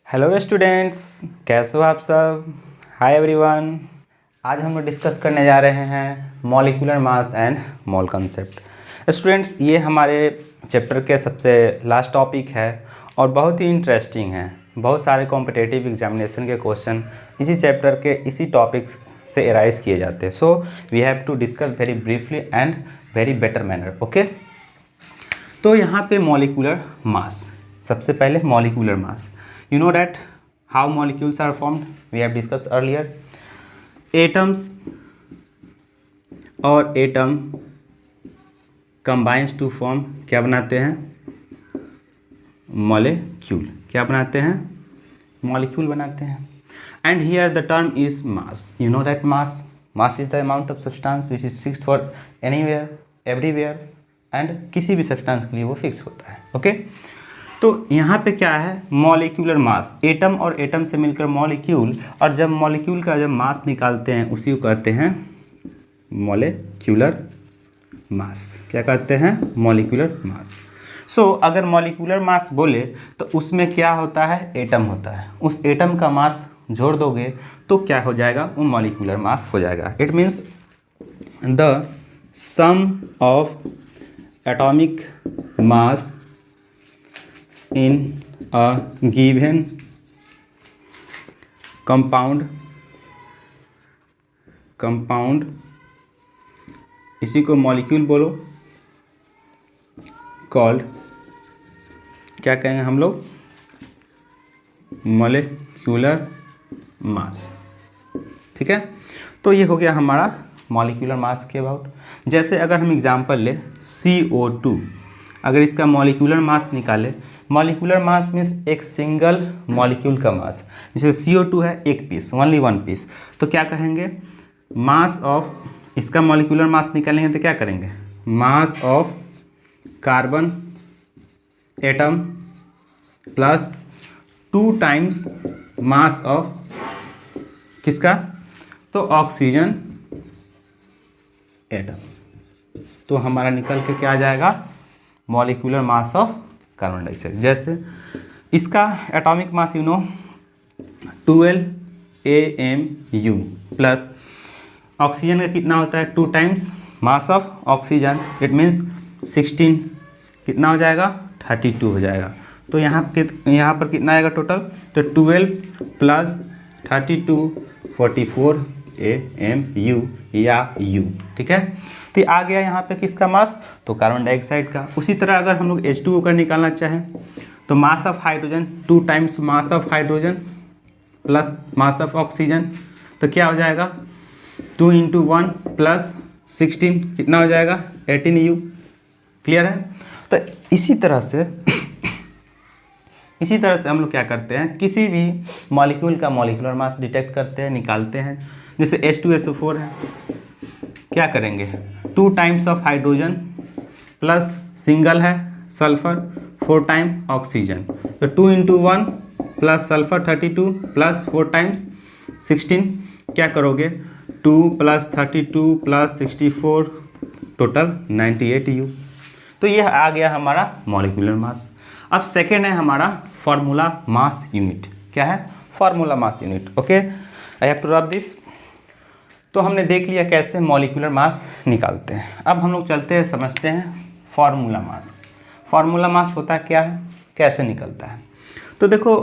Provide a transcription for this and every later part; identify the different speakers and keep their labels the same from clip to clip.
Speaker 1: Hello students, कैसे हो आप सब। Hi everyone. आज हम लोग डिस्कस करने जा रहे हैं molecular mass and mole concept. Students, ये हमारे चैप्टर के सबसे लास्ट टॉपिक है और बहुत ही इंटरेस्टिंग है। बहुत सारे कॉम्पिटिटिव एग्जामिनेशन के क्वेश्चन इसी चैप्टर के इसी टॉपिक्स से एराइज किए जाते हैं। So we have to discuss very briefly and very better manner. Okay, तो यहाँ पे मॉलिक्यूलर मास, सबसे पहले molecular mass. You know that how molecules are formed? We have discussed earlier. Atoms और atom combines to form क्या बनाते हैं? Molecule। क्या बनाते हैं? Molecule बनाते हैं। And here the term is mass. You know that mass? Mass is the amount of substance which is fixed for anywhere, everywhere, and किसी भी substance के लिए वो fix होता है। Okay? तो यहाँ पे क्या है? मॉलिक्यूलर मास, एटम और एटम से मिलकर मॉलिक्यूल, और जब मॉलिक्यूल का जब मास निकालते हैं उसी को कहते हैं मॉलिक्यूलर मास। क्या कहते हैं? Molecular mass. सो अगर मॉलिक्यूलर मास बोले तो उसमें क्या होता है? एटम होता है। उस एटम का मास जोड़ दोगे तो क्या हो जाएगा? वो मॉलिक्यूलर मास हो जाएगा। It means the sum of atomic mass in a given compound इसी को मॉलिक्यूल बोलो, कॉल्ड क्या कहेंगे हम लोग? Molecular mass. ठीक है, तो ये हो गया हमारा मॉलिक्यूलर मास के अबाउट। जैसे अगर हम एग्जांपल ले CO2, अगर इसका मॉलिक्यूलर मास निकाले, मॉलिक्यूलर मास मीन्स एक सिंगल मॉलिक्यूल का मास। जैसे CO2 है एक पीस, ओनली वन पीस, तो क्या कहेंगे? मास ऑफ, इसका मॉलिक्यूलर मास निकालेंगे तो क्या करेंगे? Mass of carbon atom plus 2 times mass of किसका? तो ऑक्सीजन एटम। तो हमारा निकल के क्या आ जाएगा? Molecular mass of carbon dioxide. जैसे इसका atomic mass 12 AMU plus oxygen का कितना होता है? 2 times mass of oxygen, it means 16 कितना हो जाएगा? 32 हो जाएगा। तो यहाँ पर कितना आएगा टोटल? तो 12 प्लस 32 44 AMU या U। ठीक है, तो आ गया यहाँ पे किसका मास? तो कार्बन डाइऑक्साइड का। उसी तरह अगर हम लोग H2O का निकालना चाहें तो mass of hydrogen 2 times mass of hydrogen plus mass of oxygen, तो क्या हो जाएगा? 2 × 1 प्लस 16 कितना हो जाएगा? 18U। क्लियर है? तो इसी तरह से हम लोग क्या करते हैं? किसी भी मॉलिक्यूल का मॉलिक्यूलर मास डिटेक्ट करते हैं, निकालते हैं। जैसे H2SO4 है, क्या करेंगे? 2 times of hydrogen plus single है सल्फर 4 टाइम ऑक्सीजन, तो 2 × 1 प्लस सल्फर 32 प्लस 4 टाइम्स 16, क्या करोगे? 2 प्लस 32 प्लस 64 टोटल 98U। तो ये आ गया हमारा मॉलिक्यूलर मास। अब सेकेंड है हमारा फार्मूला मास यूनिट। क्या है? Formula mass unit. Okay, I have to rub this. तो हमने देख लिया कैसे मॉलिक्यूलर मास निकालते हैं। अब हम लोग चलते हैं, समझते हैं फार्मूला मास। फार्मूला मास होता क्या है, कैसे निकलता है? तो देखो,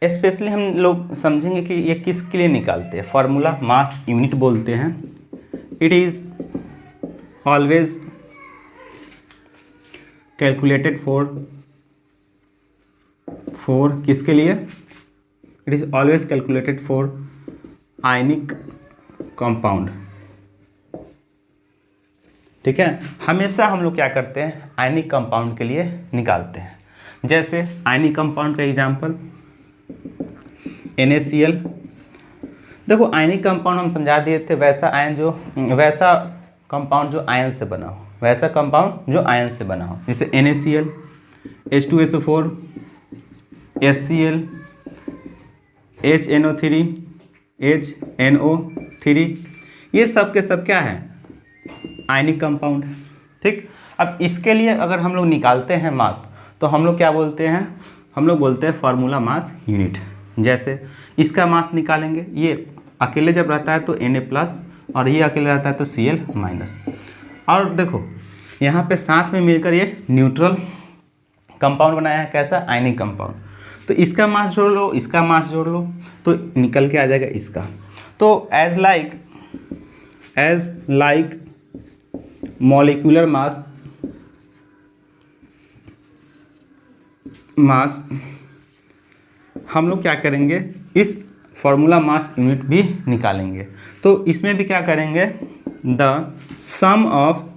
Speaker 1: स्पेशली हम लोग समझेंगे कि ये किसके लिए निकालते हैं। फार्मूला मास यूनिट बोलते हैं। It is always calculated for किसके लिए? It is always calculated for ionic compound. ठीक है, हमेशा हम लोग क्या करते हैं? आयनिक कंपाउंड के लिए निकालते हैं। जैसे आयनिक कंपाउंड का एग्जांपल NaCl। देखो, आयनिक कंपाउंड हम समझा दिए थे, वैसा कंपाउंड जो आयन से बना हो, वैसा कंपाउंड जो आयन से बना हो। जैसे NaCl, H2SO4, HCl, HNO3, HNO3, ये सब के सब क्या है? आयनिक कंपाउंड है। ठीक, अब इसके लिए अगर हम लोग निकालते हैं मास तो हम लोग क्या बोलते हैं? हम लोग बोलते हैं फार्मूला मास यूनिट। जैसे इसका मास निकालेंगे, ये अकेले जब रहता है तो Na+ और ये अकेले रहता है तो Cl-। और देखो यहाँ पे साथ में मिलकर ये न्यूट्रल कंपाउंड बनाया है, कैसा, आयनिक कंपाउंड। तो इसका मास जोड़ लो, इसका मास जोड़ लो तो निकल के आ जाएगा इसका। तो एज लाइक मॉलिक्यूलर मास हम लोग क्या करेंगे, इस फॉर्मूला मास यूनिट भी निकालेंगे। तो इसमें भी क्या करेंगे, the sum of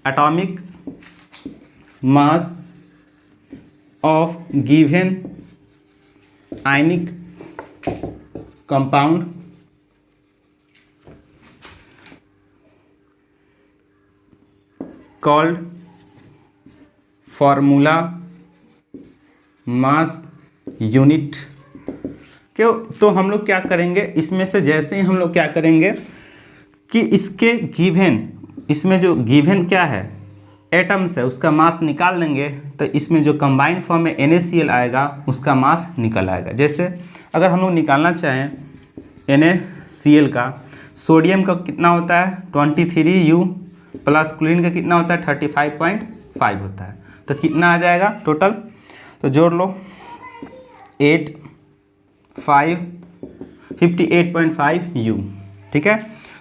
Speaker 1: atomic mass of given ionic compound called formula mass unit. क्यों, तो हम लोग क्या करेंगे, इसमें से जैसे ही हम लोग क्या करेंगे कि इसके गिवन, इसमें जो गिवन क्या है एटम्स है उसका मास निकाल देंगे, तो इसमें जो कंबाइंड फॉर्म में NaCl आएगा उसका मास निकल आएगा। जैसे अगर हम लोग निकालना चाहें NaCl का, सोडियम का कितना होता है 23U प्लस क्लोरीन का कितना होता है 35.5 होता है, तो कितना आ जाएगा टोटल, तो जोड़ लो 58.5U, ठीक है।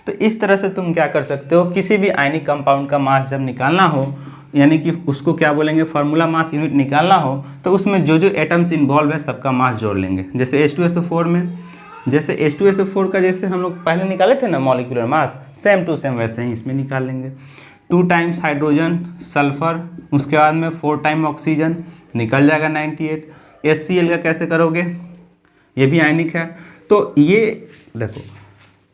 Speaker 1: तो इस तरह से तुम क्या कर सकते हो, किसी भी आयनिक कंपाउंड का मास जब निकालना हो, यानी कि उसको क्या बोलेंगे फॉर्मूला मास यूनिट निकालना हो, तो उसमें जो जो एटम्स इन्वॉल्व है सबका मास जोड़ लेंगे। जैसे H2SO4 में, जैसे H2SO4 का जैसे हम लोग पहले निकाले थे ना molecular mass, same to same वैसे ही इसमें निकाल लेंगे। 2 टाइम्स हाइड्रोजन सल्फर, उसके बाद में 4 टाइम ऑक्सीजन, निकल जाएगा 98। HCl का कैसे करोगे, ये भी आयनिक है। तो ये देखो,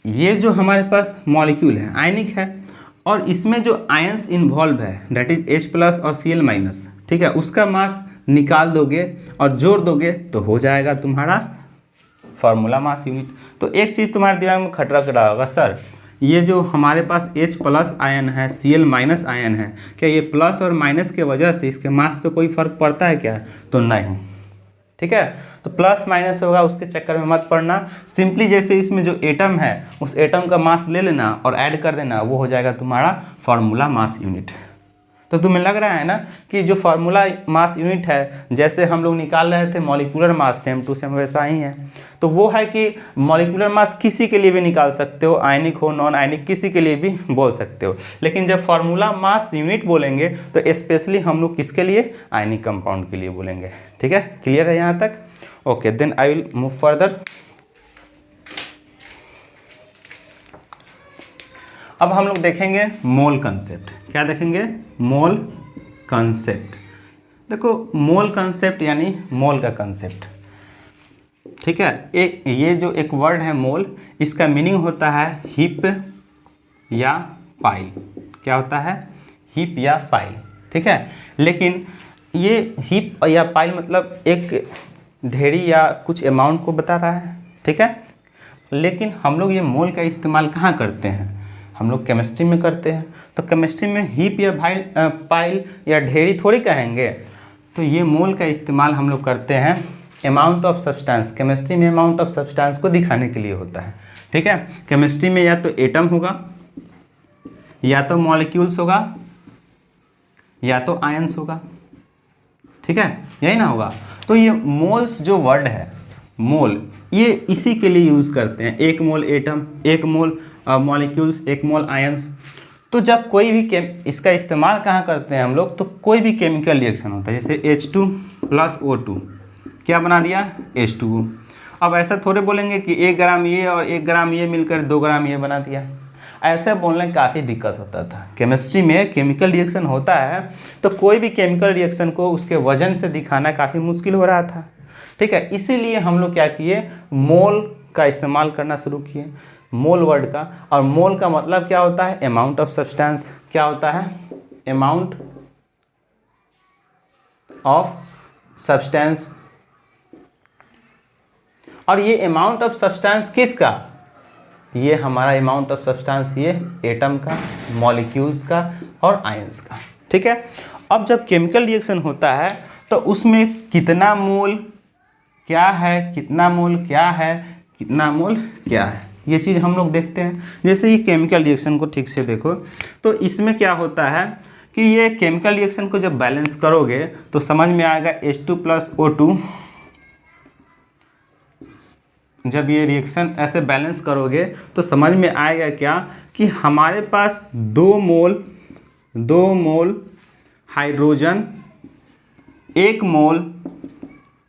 Speaker 1: ये जो हमारे पास मॉलिक्यूल है आयनिक है, और इसमें जो आयंस इन्वॉल्व है दैट इज H+ और Cl-, ठीक है, उसका मास निकाल दोगे और जोड़ दोगे तो हो जाएगा तुम्हारा फार्मूला मास यूनिट। तो एक चीज़ तुम्हारे दिमाग में खटरा कर रहा होगा, सर ये जो हमारे पास H+ आयन है Cl- आयन है, क्या ये प्लस और माइनस के वजह से इसके मास पे कोई फर्क पड़ता है क्या, तो नहीं, ठीक है। तो प्लस माइनस होगा उसके चक्कर में मत पड़ना, सिंपली जैसे इसमें जो एटम है उस एटम का मास ले लेना और ऐड कर देना, वो हो जाएगा तुम्हारा फार्मूला मास यूनिट। तो तुम्हें लग रहा है ना कि जो फार्मूला मास यूनिट है, जैसे हम लोग निकाल रहे थे molecular mass, same to same वैसा ही है। तो वो है कि मॉलिक्यूलर मास किसी के लिए भी निकाल सकते हो, आयनिक हो नॉन आयनिक किसी के लिए भी बोल सकते हो, लेकिन जब फार्मूला मास यूनिट बोलेंगे तो स्पेशली हम लोग किसके लिए, आयनिक कंपाउंड के लिए बोलेंगे, ठीक है। क्लियर है यहाँ तक, okay, then I will move further. अब हम लोग देखेंगे मोल कंसेप्ट। क्या देखेंगे, मोल कंसेप्ट। देखो मोल कंसेप्ट यानी मोल का कंसेप्ट, ठीक है। एक ये जो एक वर्ड है मोल, इसका मीनिंग होता है हीप या पाइल। क्या होता है, हीप या पाइल, ठीक है। लेकिन ये हीप या पाइल मतलब एक ढेरी या कुछ अमाउंट को बता रहा है, ठीक है। लेकिन हम लोग ये मोल का इस्तेमाल कहाँ करते हैं, हम लोग केमिस्ट्री में करते हैं। तो केमिस्ट्री में हीप या पाइल या ढेरी थोड़ी कहेंगे, तो ये मोल का इस्तेमाल हम लोग करते हैं अमाउंट ऑफ सब्सटेंस। केमिस्ट्री में अमाउंट ऑफ सब्सटेंस को दिखाने के लिए होता है, ठीक है। केमिस्ट्री में या तो एटम होगा, या तो मॉलिक्यूल्स होगा, या तो आयंस होगा, ठीक है, यही ना होगा। तो ये मोल्स जो वर्ड है मोल, ये इसी के लिए यूज़ करते हैं, 1 मोल एटम, 1 मोल मॉलिक्यूल्स, 1 मोल आयंस। तो जब कोई भी इसका इस्तेमाल कहाँ करते हैं हम लोग, तो कोई भी केमिकल रिएक्शन होता है, जैसे H2 + O2 क्या बना दिया, H2O। अब ऐसा थोड़े बोलेंगे कि 1 ग्राम ये और 1 ग्राम ये मिलकर 2 ग्राम ये बना दिया, ऐसे बोलने में काफ़ी दिक्कत होता था। केमिस्ट्री में केमिकल रिएक्शन होता है तो कोई भी केमिकल रिएक्शन को उसके वजन से दिखाना काफ़ी मुश्किल हो रहा था, ठीक है। इसीलिए हम लोग क्या किए, मोल का इस्तेमाल करना शुरू किए, मोल वर्ड का। और मोल का मतलब क्या होता है, अमाउंट ऑफ सब्सटेंस। क्या होता है, अमाउंट ऑफ सब्सटेंस। और ये अमाउंट ऑफ सब्सटेंस किसका, ये हमारा अमाउंट ऑफ सब्सटेंस ये एटम का, मॉलिक्यूल्स का और आयंस का, ठीक है। अब जब केमिकल रिएक्शन होता है तो उसमें कितना मोल क्या है, कितना मोल क्या है, कितना मोल क्या है, ये चीज़ हम लोग देखते हैं। जैसे ये केमिकल रिएक्शन को ठीक से देखो तो इसमें क्या होता है कि ये केमिकल रिएक्शन को जब बैलेंस करोगे तो समझ में आएगा H2 + O2। जब ये रिएक्शन ऐसे बैलेंस करोगे तो समझ में आएगा क्या कि हमारे पास 2 मोल हाइड्रोजन 1 मोल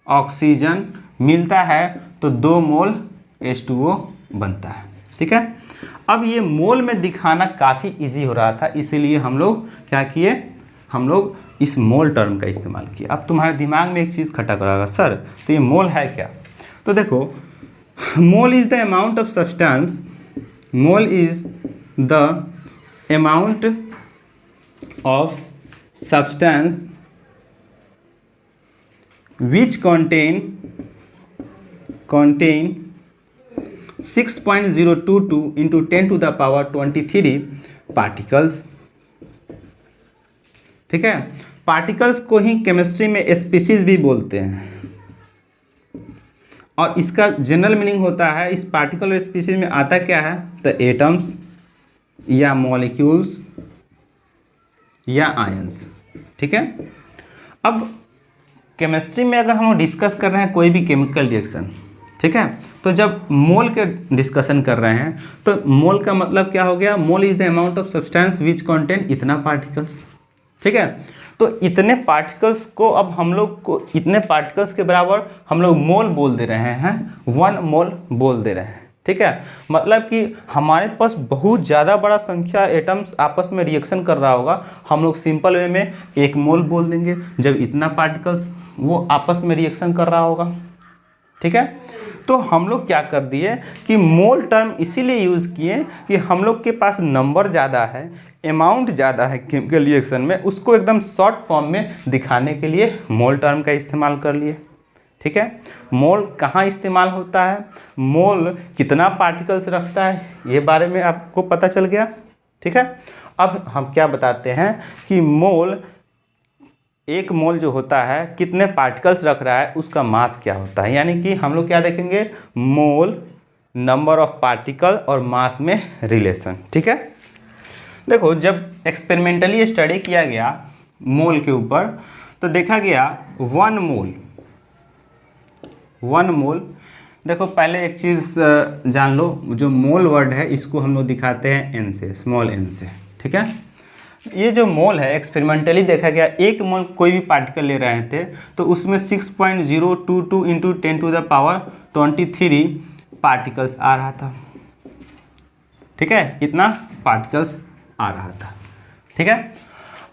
Speaker 1: ऑक्सीजन मिलता है तो 2 मोल H2O बनता है। ठीक है, अब ये मोल में दिखाना काफ़ी इजी हो रहा था, इसीलिए हम लोग क्या किए, हम लोग इस मोल टर्म का इस्तेमाल किया। अब तुम्हारे दिमाग में एक चीज़ खटक रहा होगा, सर तो ये मोल है क्या? तो देखो, mole is the amount of substance, mole is the amount of substance which contain 6.022 into 10⁻23 particles. ठीक है, पार्टिकल्स को ही केमिस्ट्री में स्पीसीज भी बोलते हैं और इसका जनरल मीनिंग होता है, इस पार्टिकल और स्पीसीज में आता क्या है, तो एटम्स या मॉलिक्यूल्स या आयंस। ठीक है, अब केमिस्ट्री में अगर हम डिस्कस कर रहे हैं कोई भी केमिकल रिएक्शन, ठीक है, तो जब मोल के डिस्कशन कर रहे हैं तो मोल का मतलब क्या हो गया, mole is the amount of substance which contain इतना पार्टिकल्स। ठीक है, तो इतने पार्टिकल्स को अब हम लोग को इतने पार्टिकल्स के बराबर हम लोग मोल बोल दे रहे हैं, 1 मोल बोल दे रहे हैं। ठीक है, मतलब कि हमारे पास बहुत ज़्यादा बड़ा संख्या एटम्स आपस में रिएक्शन कर रहा होगा, हम लोग सिंपल वे में 1 मोल बोल देंगे जब इतना पार्टिकल्स वो आपस में रिएक्शन कर रहा होगा। ठीक है, तो हम लोग क्या कर दिए कि मोल टर्म इसीलिए यूज़ किए कि हम लोग के पास नंबर ज़्यादा है, अमाउंट ज़्यादा है केमिकल रिएक्शन में, उसको एकदम शॉर्ट फॉर्म में दिखाने के लिए मोल टर्म का इस्तेमाल कर लिए। ठीक है, मोल कहाँ इस्तेमाल होता है, मोल कितना पार्टिकल्स रखता है, ये बारे में आपको पता चल गया। ठीक है, अब हम क्या बताते हैं कि मोल, 1 मोल जो होता है कितने पार्टिकल्स रख रहा है, उसका मास क्या होता है। यानी कि हम लोग क्या देखेंगे, मोल, नंबर ऑफ पार्टिकल और मास में रिलेशन। ठीक है, देखो जब एक्सपेरिमेंटली स्टडी किया गया मोल के ऊपर तो देखा गया 1 मोल, देखो पहले एक चीज़ जान लो, जो मोल वर्ड है इसको हम लोग दिखाते हैं n से, स्मॉल n से। ठीक है, ये जो मोल है एक्सपेरिमेंटली देखा गया, 1 मोल कोई भी पार्टिकल ले रहे थे तो उसमें 6.022 इंटू 10⁻23 पार्टिकल्स आ रहा था। ठीक है, इतना पार्टिकल्स आ रहा था। ठीक है,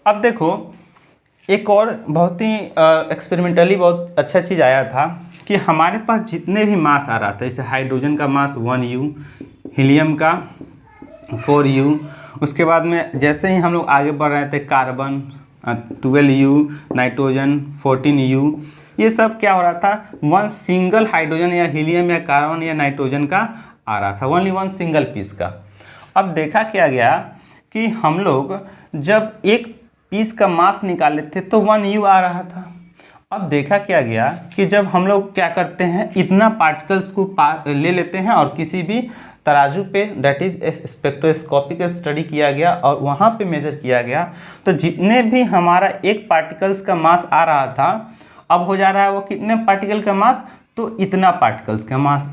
Speaker 1: अब देखो एक और बहुत ही एक्सपेरिमेंटली बहुत अच्छा चीज़ आया था कि हमारे पास जितने भी मास आ रहा था, जैसे हाइड्रोजन का मास 1U, हीलियम का 4U, उसके बाद में जैसे ही हम लोग आगे बढ़ रहे थे कार्बन 12U, नाइट्रोजन 14U, ये सब क्या हो रहा था, 1 सिंगल हाइड्रोजन या हीलियम या कार्बन या नाइट्रोजन का आ रहा था, ओनली 1 सिंगल पीस का। अब देखा क्या गया कि हम लोग जब एक पीस का मास निकाले थे तो 1U आ रहा था। अब देखा क्या गया कि जब हम लोग क्या करते हैं, इतना पार्टिकल्स को ले लेते हैं और किसी भी तराजू पे, दैट इज स्पेक्ट्रोस्कोपिक स्टडी किया गया और वहाँ पे मेजर किया गया, तो जितने भी हमारा एक पार्टिकल्स का मास आ रहा था अब हो जा रहा है वो कितने पार्टिकल का मास, तो इतना पार्टिकल्स का मास।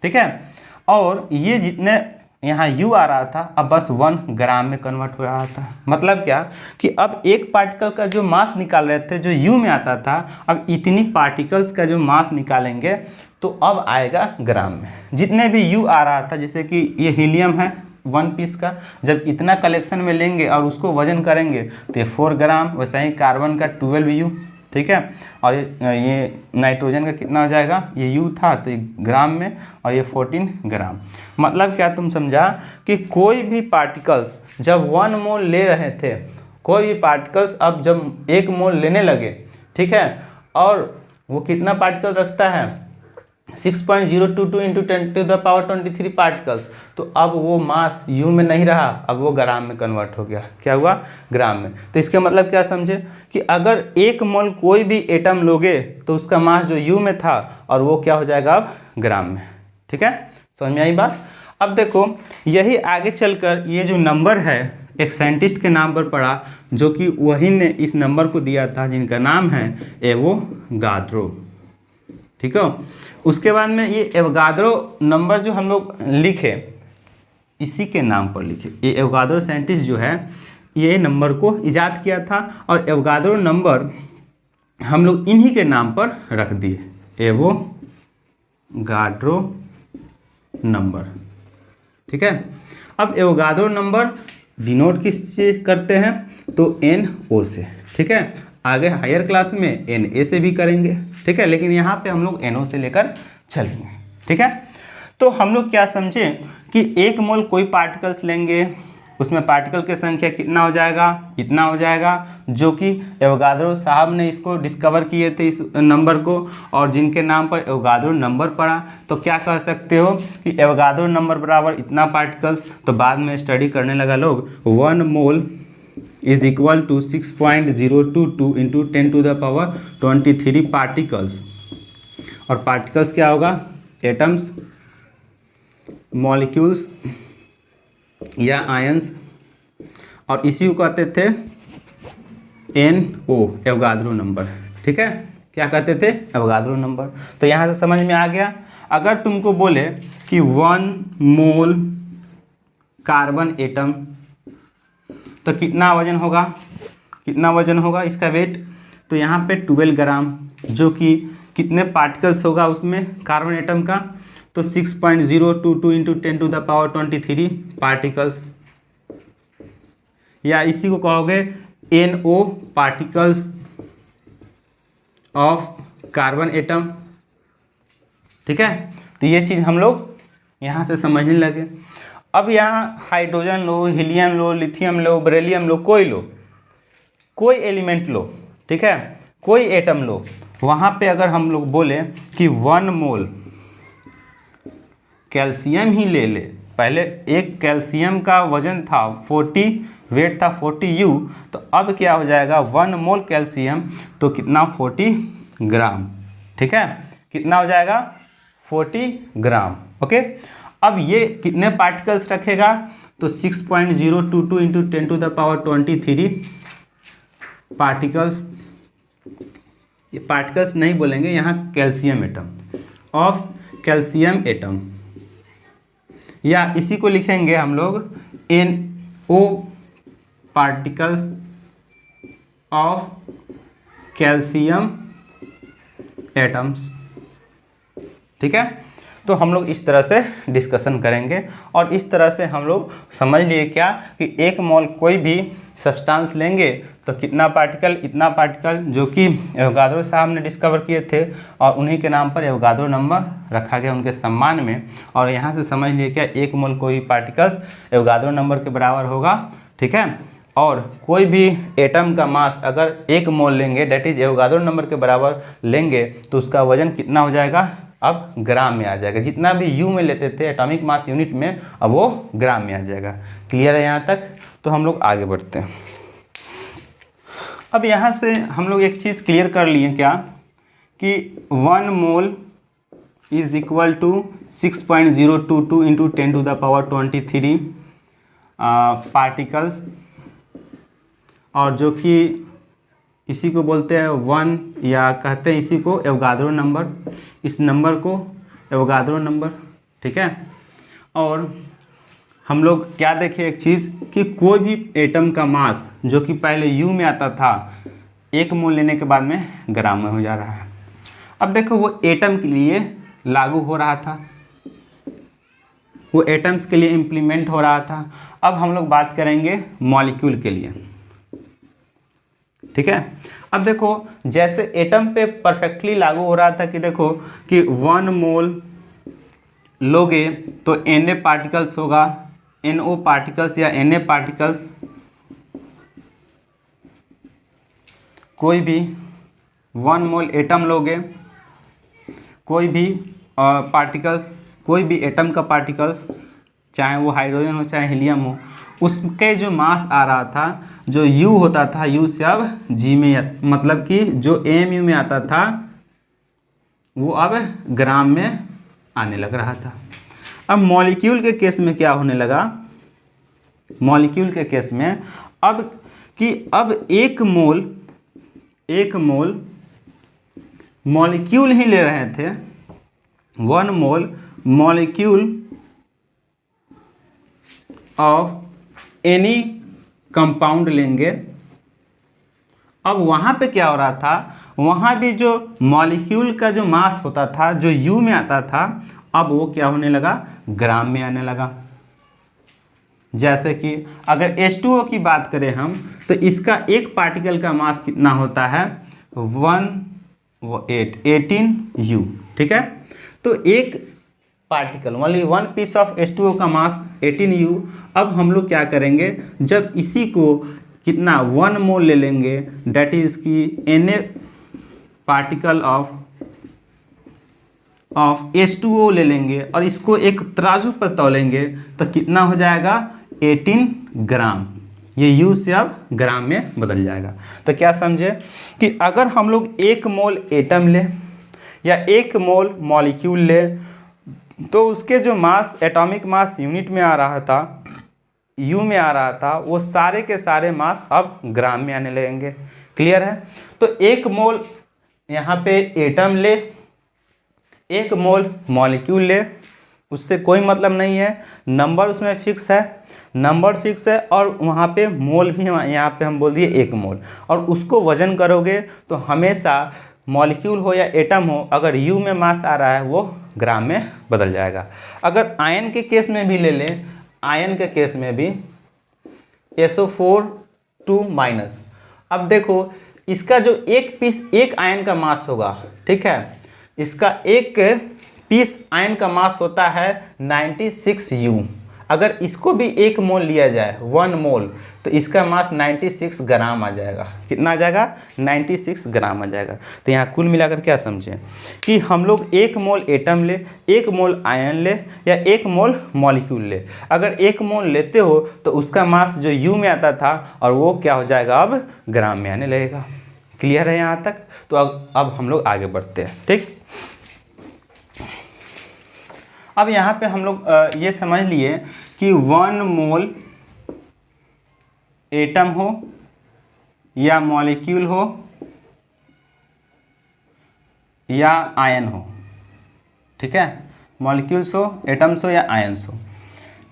Speaker 1: ठीक है, और ये जितने यहाँ U आ रहा था अब बस 1 ग्राम में कन्वर्ट हो रहा था। मतलब क्या कि अब एक पार्टिकल का जो मास निकाल रहे थे जो U में आता था, अब इतनी पार्टिकल्स का जो मास निकालेंगे तो अब आएगा ग्राम में। जितने भी U आ रहा था, जैसे कि ये हीलियम है 1 पीस का, जब इतना कलेक्शन में लेंगे और उसको वजन करेंगे तो ये 4 ग्राम, वैसे ही कार्बन का 12U। ठीक है, और ये नाइट्रोजन का कितना हो जाएगा, ये U था तो ये ग्राम में और ये 14 ग्राम। मतलब क्या तुम समझा कि कोई भी पार्टिकल्स जब 1 मोल ले रहे थे, कोई भी पार्टिकल्स अब जब 1 मोल लेने लगे, ठीक है, और वो कितना पार्टिकल रखता है, 6.022 इंटू 10⁻23 पार्टिकल्स। तो अब वो मास यू में नहीं रहा, अब वो ग्राम में कन्वर्ट हो गया। क्या हुआ? ग्राम में। तो इसका मतलब क्या समझे कि अगर 1 मोल कोई भी एटम लोगे तो उसका मास जो यू में था और वो क्या हो जाएगा अब ग्राम में। ठीक है, समझ में आई बात? अब देखो यही आगे चलकर ये जो नंबर है एक साइंटिस्ट के नाम पर पड़ा, जो कि वही ने इस नंबर को दिया था, जिनका नाम है एवोगाद्रो। ठीक है, उसके बाद में ये एवोगाद्रो नंबर जो हम लोग लिखे इसी के नाम पर लिखे। ये एवोगाद्रो साइंटिस्ट जो है ये नंबर को इजाद किया था और एवोगाद्रो नंबर हम लोग इन्हीं के नाम पर रख दिए, एवोगाद्रो नंबर। ठीक है, अब एवोगाद्रो नंबर डिनोट किस से करते हैं? तो NO से। ठीक है, आगे हायर क्लास में Na से भी करेंगे। ठीक है, लेकिन यहाँ पे हम लोग NO से लेकर चलेंगे। ठीक है, तो हम लोग क्या समझे कि 1 मोल कोई पार्टिकल्स लेंगे, उसमें पार्टिकल की संख्या कितना हो जाएगा? इतना हो जाएगा, जो कि एवोगाद्रो साहब ने इसको डिस्कवर किए थे इस नंबर को, और जिनके नाम पर एवोगाद्रो नंबर पड़ा। तो क्या कह सकते हो कि एवोगाद्रो नंबर बराबर इतना पार्टिकल्स। तो बाद में स्टडी करने लगा लोग 1 mole is equal to 6.022 into 10⁻23 particles. और पार्टिकल्स क्या होगा? एटम्स, मॉलिक्यूल्स या आयंस, और इसी को कहते थे NO, एवोगाद्रो नंबर। ठीक है, क्या कहते थे? Avogadro number. तो यहाँ से समझ में आ गया। अगर तुमको बोले कि 1 मोल कार्बन एटम तो कितना वजन होगा? कितना वजन होगा इसका वेट? तो यहाँ पे 12 ग्राम, जो कि कितने पार्टिकल्स होगा उसमें कार्बन एटम का? तो 6.022 इंटू 10⁻23 पार्टिकल्स, या इसी को कहोगे NO particles of carbon atom. ठीक है, तो ये चीज़ हम लोग यहाँ से समझने लगे। अब यहाँ हाइड्रोजन लो, हीलियम लो, लिथियम लो, बेरिलियम लो, कोई एलिमेंट लो, ठीक है, कोई एटम लो, वहाँ पे अगर हम लोग बोले कि 1 मोल कैल्शियम ही ले ले। पहले एक कैल्शियम का वजन था 40, वेट था 40 U, तो अब क्या हो जाएगा? 1 मोल कैल्शियम तो कितना? 40 ग्राम। ठीक है, कितना हो जाएगा? 40 ग्राम। ओके, अब ये कितने पार्टिकल्स रखेगा? तो 6.022 इंटू 10⁻23 पार्टिकल्स। ये पार्टिकल्स नहीं बोलेंगे यहाँ, calcium atom of calcium atom, या इसी को लिखेंगे हम लोग NO particles of calcium atoms. ठीक है, तो हम लोग इस तरह से डिस्कशन करेंगे और इस तरह से हम लोग समझ लिए क्या कि 1 मोल कोई भी सब्सटेंस लेंगे तो कितना पार्टिकल? इतना पार्टिकल, जो कि एवोगाद्रो साहब ने डिस्कवर किए थे और उन्हीं के नाम पर एवोगाद्रो नंबर रखा गया उनके सम्मान में। और यहाँ से समझ लिए क्या 1 मोल कोई पार्टिकल्स एवोगाद्रो नंबर के बराबर होगा। ठीक है, और कोई भी एटम का मास अगर 1 मोल लेंगे, डेट इज एवोगाद्रो नंबर के बराबर लेंगे, तो उसका वजन कितना हो जाएगा? अब ग्राम में आ जाएगा। जितना भी यू में लेते थे एटॉमिक मास यूनिट में, अब वो ग्राम में आ जाएगा। क्लियर है यहाँ तक? तो हम लोग आगे बढ़ते हैं। अब यहाँ से हम लोग एक चीज़ क्लियर कर लिए क्या कि 1 mole is equal to 6.022 into 10⁻23 particles, और जो कि इसी को बोलते हैं 1, या कहते हैं इसी को एवोगाद्रो नंबर, इस नंबर को एवोगाद्रो नंबर। ठीक है, और हम लोग क्या देखें एक चीज़ कि कोई भी एटम का मास जो कि पहले यू में आता था, 1 मोल लेने के बाद में ग्राम में हो जा रहा है। अब देखो वो एटम के लिए लागू हो रहा था, वो एटम्स के लिए इम्प्लीमेंट हो रहा था। अब हम लोग बात करेंगे मॉलिक्यूल के लिए। ठीक है, अब देखो जैसे एटम पे परफेक्टली लागू हो रहा था कि देखो कि 1 मोल लोगे तो Na पार्टिकल्स होगा, NO पार्टिकल्स या Na पार्टिकल्स, कोई भी 1 मोल एटम लोगे, कोई भी पार्टिकल्स, कोई भी एटम का पार्टिकल्स, चाहे वो हाइड्रोजन हो चाहे हीलियम हो, उसके जो मास आ रहा था, जो यू होता था, यू से अब जी में, मतलब कि जो एम यू में आता था वो अब ग्राम में आने लग रहा था। अब मॉलिक्यूल के केस में क्या होने लगा, मॉलिक्यूल के केस में अब एक मोल मॉलिक्यूल ही ले रहे थे, 1 मोल मॉलिक्यूल ऑफ एनी कंपाउंड लेंगे। अब वहाँ पे क्या हो रहा था, वहाँ भी जो मॉलिक्यूल का जो मास होता था, जो यू में आता था, अब वो क्या होने लगा, ग्राम में आने लगा। जैसे कि अगर H2O की बात करें हम, तो इसका एक पार्टिकल का मास कितना होता है, 18 U, ठीक है। तो एक particle only 1 piece of H2O का मास 18 U। अब हम लोग क्या करेंगे, जब इसी को कितना 1 मोल ले लेंगे, डेट इज की Na पार्टिकल ऑफ H2O ले लेंगे और इसको एक तराजू पर तौलेंगे, तो कितना हो जाएगा, 18 ग्राम। ये यू से अब ग्राम में बदल जाएगा। तो क्या समझे कि अगर हम लोग 1 मोल एटम ले या 1 मोल मॉलिक्यूल ले, तो उसके जो मास, एटॉमिक मास यूनिट में आ रहा था, यू में आ रहा था, वो सारे के सारे मास अब ग्राम में आने लगेंगे। क्लियर है। तो 1 मोल यहाँ पे एटम ले, 1 मोल मॉलिक्यूल ले, उससे कोई मतलब नहीं है, नंबर उसमें फिक्स है, नंबर फिक्स है, और वहाँ पे मोल भी यहाँ पे हम बोल दिए 1 मोल, और उसको वजन करोगे तो हमेशा मॉलिक्यूल हो या एटम हो, अगर यू में मास आ रहा है वो ग्राम में बदल जाएगा। अगर आयन के केस में भी ले लें, आयन के केस में भी SO4 2-, अब देखो इसका जो एक पीस, एक आयन का मास होगा, ठीक है, इसका एक पीस आयन का मास होता है 96 U। अगर इसको भी 1 मोल लिया जाए, 1 मोल, तो इसका मास 96 ग्राम आ जाएगा। कितना आ जाएगा, 96 ग्राम आ जाएगा। तो यहाँ कुल मिलाकर क्या समझें कि हम लोग 1 मोल एटम ले, 1 मोल आयन ले या 1 मोल मॉलिक्यूल ले, अगर 1 मोल लेते हो तो उसका मास जो यू में आता था और वो क्या हो जाएगा, अब ग्राम में आने लगेगा। क्लियर है यहाँ तक। तो अब हम लोग आगे बढ़ते हैं। ठीक, अब यहाँ पे हम लोग ये समझ लिए कि 1 मोल एटम हो या मॉलिक्यूल हो या आयन हो, ठीक है, मॉलिक्यूल्स हो, एटम्स हो या आयन्स हो,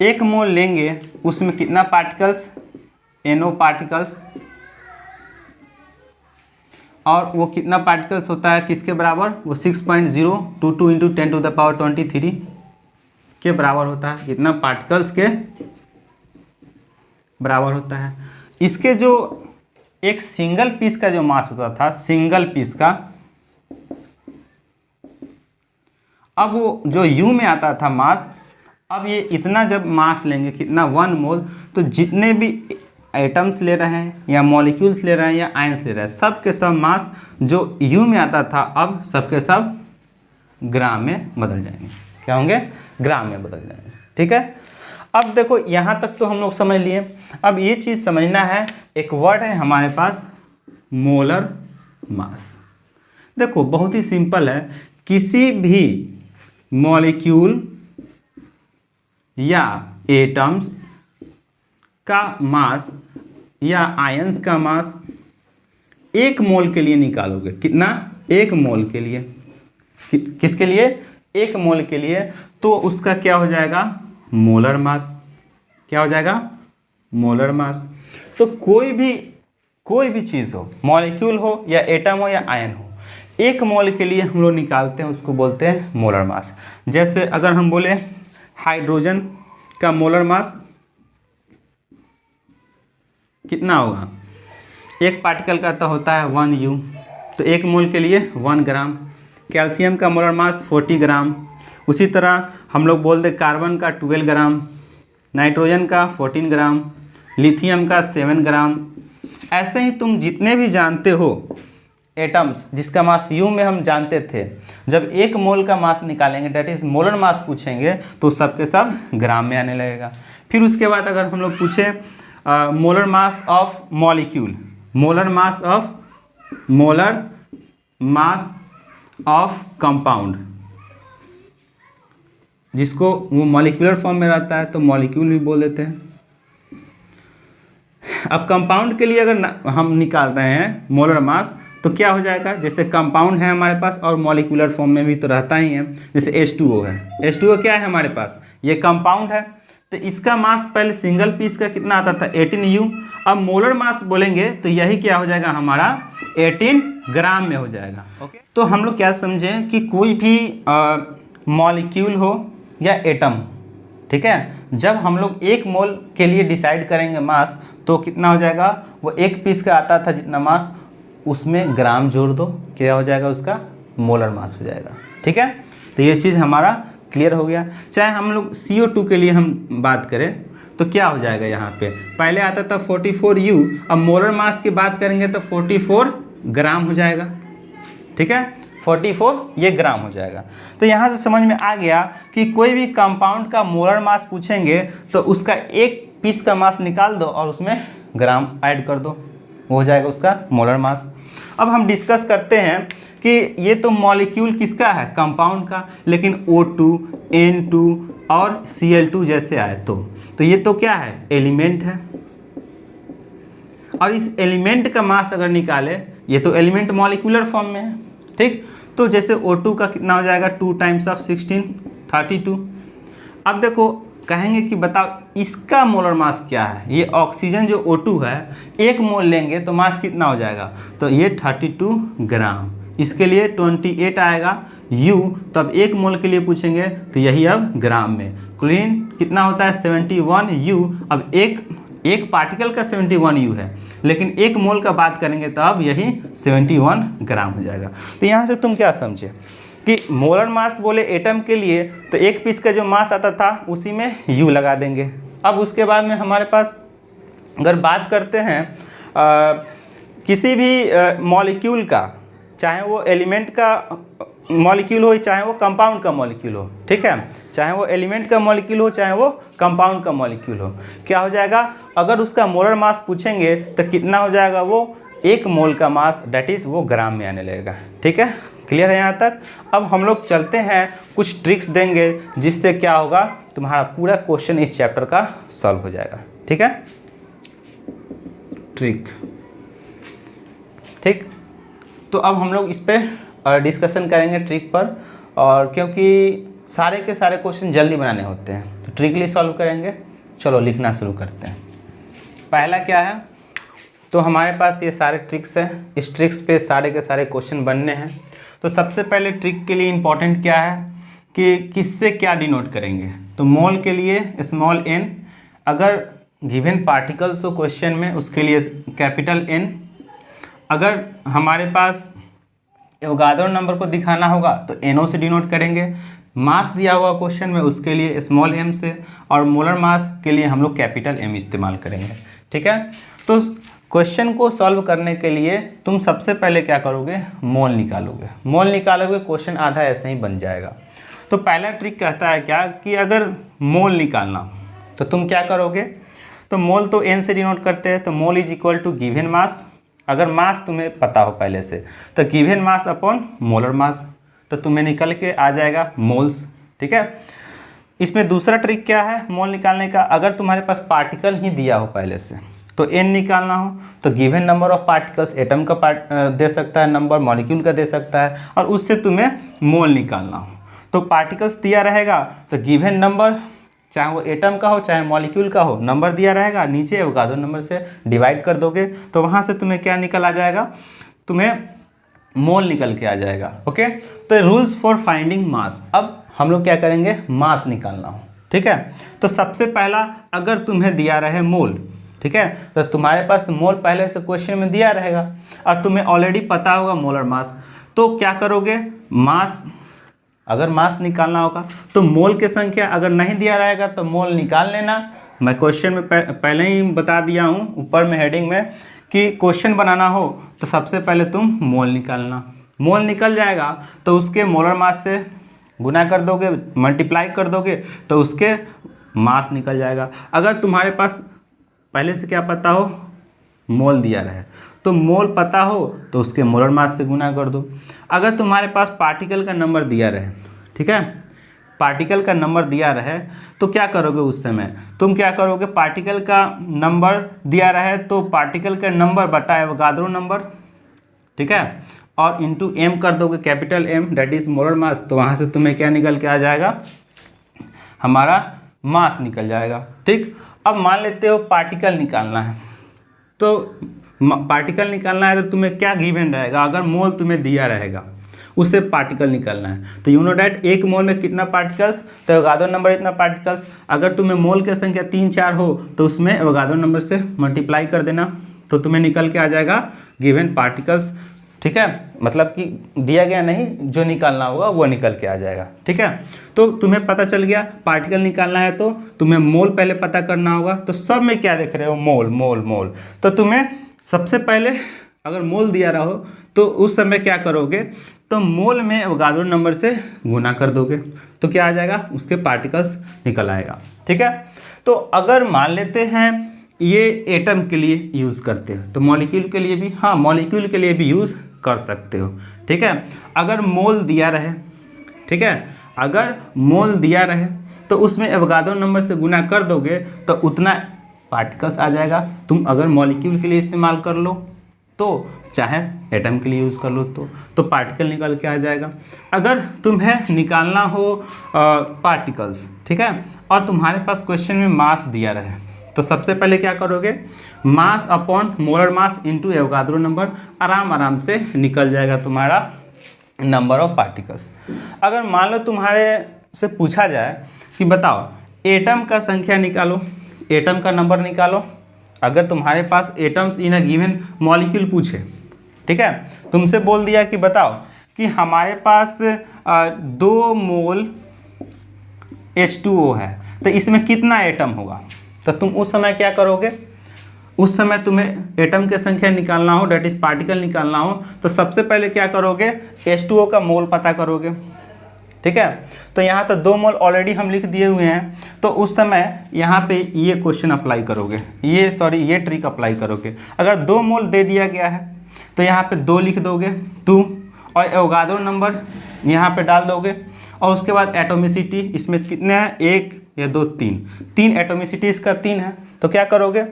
Speaker 1: 1 मोल लेंगे, उसमें कितना पार्टिकल्स, NO पार्टिकल्स, और वो कितना पार्टिकल्स होता है, किसके बराबर, वो 6.022 इंटू 10⁻23 के बराबर होता है। कितना पार्टिकल्स के बराबर होता है। इसके जो एक सिंगल पीस का जो मास होता था, सिंगल पीस का, अब वो जो यू में आता था मास, अब ये इतना जब मास लेंगे, कितना 1 मोल, तो जितने भी एटम्स ले रहे हैं या मॉलिक्यूल्स ले रहे हैं या आयंस ले रहे हैं, सब के सब मास जो यू में आता था, अब सबके सब ग्राम में बदल जाएंगे। क्या होंगे, ग्राम में बदल जाएंगे। ठीक है। अब देखो यहाँ तक तो हम लोग समझ लिए। अब ये चीज़ समझना है, एक वर्ड है हमारे पास, मोलर मास। देखो बहुत ही सिंपल है, किसी भी मॉलिक्यूल या एटम्स का मास या आयंस का मास 1 मोल के लिए निकालोगे। कितना, 1 मोल के लिए, किसके लिए, 1 मोल के लिए, तो उसका क्या हो जाएगा, मोलर मास। क्या हो जाएगा, मोलर मास। तो कोई भी चीज़ हो, मॉलिक्यूल हो या एटम हो या आयन हो, 1 मोल के लिए हम लोग निकालते हैं, उसको बोलते हैं मोलर मास। जैसे अगर हम बोले हाइड्रोजन का मोलर मास कितना होगा, एक पार्टिकल का तो होता है 1 U, तो 1 मोल के लिए 1 ग्राम। कैल्शियम का मोलर मास 40 ग्राम। उसी तरह हम लोग बोल दें कार्बन का 12 ग्राम, नाइट्रोजन का 14 ग्राम, लिथियम का 7 ग्राम। ऐसे ही तुम जितने भी जानते हो एटम्स जिसका मास U में हम जानते थे, जब 1 मोल का मास निकालेंगे डेट इज मोलर मास पूछेंगे तो सबके सब ग्राम में आने लगेगा। फिर उसके बाद अगर हम लोग पूछे molar mass of molecule, molar mass of compound, जिसको वो मॉलिक्यूलर फॉर्म में रहता है तो मॉलिक्यूल भी बोल देते हैं। अब कंपाउंड के लिए अगर हम निकाल रहे हैं मोलर मास तो क्या हो जाएगा, जैसे कंपाउंड है हमारे पास और मॉलिक्यूलर फॉर्म में भी तो रहता ही है, जैसे H2O है। H2O क्या है हमारे पास, ये कंपाउंड है, तो इसका मास पहले सिंगल पीस का कितना आता था 18U। अब मोलर मास बोलेंगे तो यही क्या हो जाएगा हमारा 18 ग्राम में हो जाएगा। ओके, तो हम लोग क्या समझें कि कोई भी मॉलिक्यूल हो या एटम, ठीक है, जब हम लोग 1 मोल के लिए डिसाइड करेंगे मास तो कितना हो जाएगा, वो 1 पीस का आता था जितना मास, उसमें ग्राम जोड़ दो, क्या हो जाएगा उसका मोलर मास हो जाएगा। ठीक है, तो ये चीज़ हमारा क्लियर हो गया। चाहे हम लोग CO2 के लिए हम बात करें तो क्या हो जाएगा, यहाँ पे पहले आता था 44U, अब मोलर मास की बात करेंगे तो 44 ग्राम हो जाएगा। ठीक है, 44 ये ग्राम हो जाएगा। तो यहाँ से समझ में आ गया कि कोई भी कंपाउंड का मोलर मास पूछेंगे तो उसका 1 पीस का मास निकाल दो और उसमें ग्राम ऐड कर दो, वो हो जाएगा उसका मोलर मास। अब हम डिस्कस करते हैं कि ये तो मॉलिक्यूल किसका है, कंपाउंड का, लेकिन O2, N2 और Cl2 जैसे आए तो ये तो क्या है, एलिमेंट है। और इस एलिमेंट का मास अगर निकाले, ये तो एलिमेंट मॉलिक्यूलर फॉर्म में है, ठीक, तो जैसे O2 का कितना हो जाएगा 2 टाइम्स ऑफ 16 32। अब देखो कहेंगे कि बताओ इसका मोलर मास क्या है, ये ऑक्सीजन जो O2 है 1 मोल लेंगे तो मास कितना हो जाएगा, तो ये 32 ग्राम, इसके लिए 28 आएगा U, तो अब 1 मोल के लिए पूछेंगे तो यही अब ग्राम में। क्लोरीन कितना होता है 71U, अब एक पार्टिकल का 71U है, लेकिन 1 मोल का बात करेंगे तो अब यही 71 ग्राम हो जाएगा। तो यहाँ से तुम क्या समझे कि मोलर मास बोले एटम के लिए तो 1 पीस का जो मास आता था उसी में U लगा देंगे। अब उसके बाद में हमारे पास अगर बात करते हैं किसी भी मॉलिक्यूल का, चाहे वो एलिमेंट का मॉलिक्यूल हो चाहे वो कंपाउंड का मॉलिक्यूल हो, ठीक है, चाहे वो एलिमेंट का मॉलिक्यूल हो चाहे वो कंपाउंड का मॉलिक्यूल हो, क्या हो जाएगा, अगर उसका मोलर मास पूछेंगे तो कितना हो जाएगा, वो 1 मोल का मास डेट इज़ वो ग्राम में आने लगेगा। ठीक है, क्लियर है यहाँ तक। अब हम लोग चलते हैं, कुछ ट्रिक्स देंगे जिससे क्या होगा, तुम्हारा पूरा क्वेश्चन इस चैप्टर का सॉल्व हो जाएगा। ठीक है, ट्रिक, ठीक, तो अब हम लोग इस पर डिस्कशन करेंगे ट्रिक पर, और क्योंकि सारे के सारे क्वेश्चन जल्दी बनाने होते हैं तो ट्रिकली सॉल्व करेंगे। चलो लिखना शुरू करते हैं। पहला क्या है, तो हमारे पास ये सारे ट्रिक्स हैं, इस ट्रिक्स पे सारे के सारे क्वेश्चन बनने हैं। तो सबसे पहले ट्रिक के लिए इम्पॉर्टेंट क्या है कि किससे क्या डिनोट करेंगे, तो मोल के लिए स्मॉल n, अगर गिवन पार्टिकल्स हो क्वेश्चन में उसके लिए कैपिटल N, अगर हमारे पास एवोगाड्रो नंबर को दिखाना होगा तो NO से डिनोट करेंगे, मास दिया हुआ क्वेश्चन में उसके लिए स्मॉल m से, और मोलर मास के लिए हम लोग कैपिटल M इस्तेमाल करेंगे। ठीक है, तो क्वेश्चन को सॉल्व करने के लिए तुम सबसे पहले क्या करोगे, मोल निकालोगे। मोल निकालोगे क्वेश्चन आधा ऐसे ही बन जाएगा। तो पहला ट्रिक कहता है क्या कि अगर मोल निकालना तो तुम क्या करोगे, तो मोल तो n से डिनोट करते हैं, तो mole is equal to given mass. अगर मास तुम्हें पता हो पहले से तो given mass upon molar mass, तो तुम्हें निकल के आ जाएगा मोल्स। ठीक है, इसमें दूसरा ट्रिक क्या है मोल निकालने का, अगर तुम्हारे पास पार्टिकल ही दिया हो पहले से तो n निकालना हो तो given number of particles atom का दे सकता है नंबर, मॉलिक्यूल का दे सकता है, और उससे तुम्हें मोल निकालना हो तो पार्टिकल्स दिया रहेगा तो गिवन नंबर, चाहे वो एटम का हो चाहे मॉलिक्यूल का हो, नंबर दिया रहेगा, नीचे एवोगाड्रो नंबर से डिवाइड कर दोगे तो वहाँ से तुम्हें क्या निकल आ जाएगा, तुम्हें मोल निकल के आ जाएगा। ओके, तो रूल्स फॉर फाइंडिंग मास, अब हम लोग क्या करेंगे, मास निकालना हो। ठीक है, तो सबसे पहला अगर तुम्हें दिया रहे मोल, ठीक है, तो तुम्हारे पास मोल पहले से क्वेश्चन में दिया रहेगा और तुम्हें ऑलरेडी पता होगा मोलर मास, तो क्या करोगे, मास, अगर मास निकालना होगा तो मोल की संख्या अगर नहीं दिया रहेगा तो मोल निकाल लेना। मैं क्वेश्चन में पहले ही बता दिया हूँ ऊपर में हेडिंग में कि क्वेश्चन बनाना हो तो सबसे पहले तुम मोल निकालना, मोल निकल जाएगा तो उसके मोलर मास से गुना कर दोगे, मल्टीप्लाई कर दोगे तो उसके मास निकल जाएगा। अगर तुम्हारे पास पहले से क्या पता हो, मोल दिया रहे, तो मोल पता हो तो उसके मोलर मास से गुना कर दो। अगर तुम्हारे पास पार्टिकल का नंबर दिया रहे, ठीक है, पार्टिकल का नंबर दिया रहे तो क्या करोगे उस समय, तुम क्या करोगे, पार्टिकल का नंबर दिया रहे तो पार्टिकल का नंबर बटा एवोगाद्रो नंबर, ठीक है, और इंटू एम कर दोगे, capital M that is molar mass. तो वहाँ से तुम्हें क्या निकल के आ जाएगा, हमारा मास निकल जाएगा। ठीक, अब मान लेते हो पार्टिकल निकालना है, तो पार्टिकल निकालना है तो तुम्हें क्या गिवन रहेगा, अगर मोल तुम्हें दिया रहेगा उससे पार्टिकल निकालना है। तो यू नो डैट एक मोल में कितना पार्टिकल्स, तो एवोगाद्रो नंबर इतना पार्टिकल्स। अगर तुम्हें मोल की संख्या 3-4 हो तो उसमें एवोगाद्रो नंबर से मल्टीप्लाई कर देना, तो तुम्हें निकल के आ जाएगा गिवन पार्टिकल्स। ठीक है, मतलब कि दिया गया नहीं, जो निकालना होगा वो निकल के आ जाएगा। ठीक है, तो तुम्हें पता चल गया पार्टिकल निकालना है तो तुम्हें मोल पहले पता करना होगा। तो सब में क्या देख रहे हो, मोल मोल मोल। तो तुम्हें सबसे पहले अगर मोल दिया रहा हो तो उस समय क्या करोगे, तो मोल में एवोगाद्रो नंबर से गुना कर दोगे तो क्या आ जाएगा, उसके पार्टिकल्स निकल आएगा। ठीक है, तो अगर मान लेते हैं ये एटम के लिए यूज़ करते हो तो मॉलिक्यूल के लिए भी, हाँ मॉलिक्यूल के लिए भी यूज़ कर सकते हो। ठीक है, अगर मोल दिया रहे, ठीक है, अगर मोल दिया रहे तो उसमें एवोगाद्रो नंबर से गुना कर दोगे तो उतना पार्टिकल्स आ जाएगा। तुम अगर मॉलिक्यूल के लिए इस्तेमाल कर लो तो चाहे एटम के लिए यूज़ कर लो तो पार्टिकल निकल के आ जाएगा। अगर तुम्हें निकालना हो पार्टिकल्स, ठीक है, और तुम्हारे पास क्वेश्चन में मास दिया रहे तो सबसे पहले क्या करोगे, मास upon molar mass into Avogadro number, आराम से निकल जाएगा तुम्हारा नंबर ऑफ पार्टिकल्स। अगर मान लो तुम्हारे से पूछा जाए कि बताओ एटम का संख्या निकालो, एटम का नंबर निकालो, अगर तुम्हारे पास atoms in a given molecule पूछे, ठीक है, तुमसे बोल दिया कि बताओ कि हमारे पास 2 मोल H2O है तो इसमें कितना एटम होगा, तो तुम उस समय क्या करोगे, उस समय तुम्हें एटम की संख्या निकालना हो, डेट इज पार्टिकल निकालना हो, तो सबसे पहले क्या करोगे, H2O का मोल पता करोगे। ठीक है, तो यहाँ तो 2 मोल ऑलरेडी हम लिख दिए हुए हैं, तो उस समय यहाँ पे ये क्वेश्चन अप्लाई करोगे, ये ट्रिक अप्लाई करोगे। अगर 2 मोल दे दिया गया है तो यहाँ पे 2 लिख दोगे, 2, और एवोगाद्रो नंबर यहाँ पे डाल दोगे, और उसके बाद एटोमिसिटी इसमें कितने हैं, 1 या 2, 3 एटोमिसिटी इसका 3 है। तो क्या करोगे,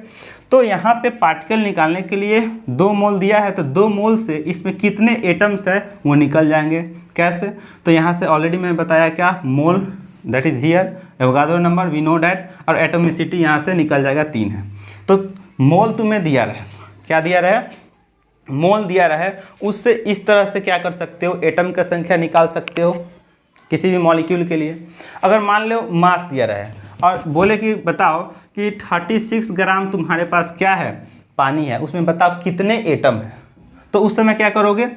Speaker 1: तो यहाँ पे पार्टिकल निकालने के लिए 2 मोल दिया है तो 2 मोल से इसमें कितने एटम्स है वो निकल जाएंगे। कैसे, तो यहाँ से ऑलरेडी मैंने बताया क्या, mole that is here, Avogadro number we know that, और एटोमिसिटी यहाँ से निकल जाएगा 3 है। तो मोल तुम्हें दिया रहे, क्या दिया रहे, मोल दिया रहे, उससे इस तरह से क्या कर सकते हो, एटम का संख्या निकाल सकते हो किसी भी मॉलिक्यूल के लिए। अगर मान लो मास दिया रहे और बोले कि बताओ कि 36 ग्राम तुम्हारे पास क्या है, पानी है, उसमें बताओ कितने एटम है, तो उस समय क्या करोगे,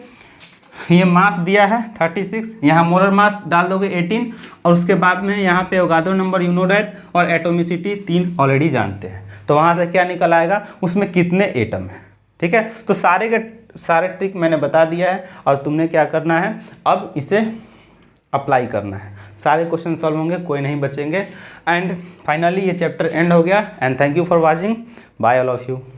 Speaker 1: ये मास दिया है 36, यहाँ मोलर मास डाल दोगे 18, और उसके बाद में यहाँ पे Avogadro number you know that, और एटोमिसिटी 3 ऑलरेडी जानते हैं, तो वहाँ से क्या निकल आएगा, उसमें कितने एटम है। ठीक है, तो सारे के सारे ट्रिक मैंने बता दिया है और तुमने क्या करना है, अब इसे अप्लाई करना है, सारे क्वेश्चन सॉल्व होंगे, कोई नहीं बचेंगे। एंड फाइनली ये चैप्टर एंड हो गया। And thank you for watching, bye all of you.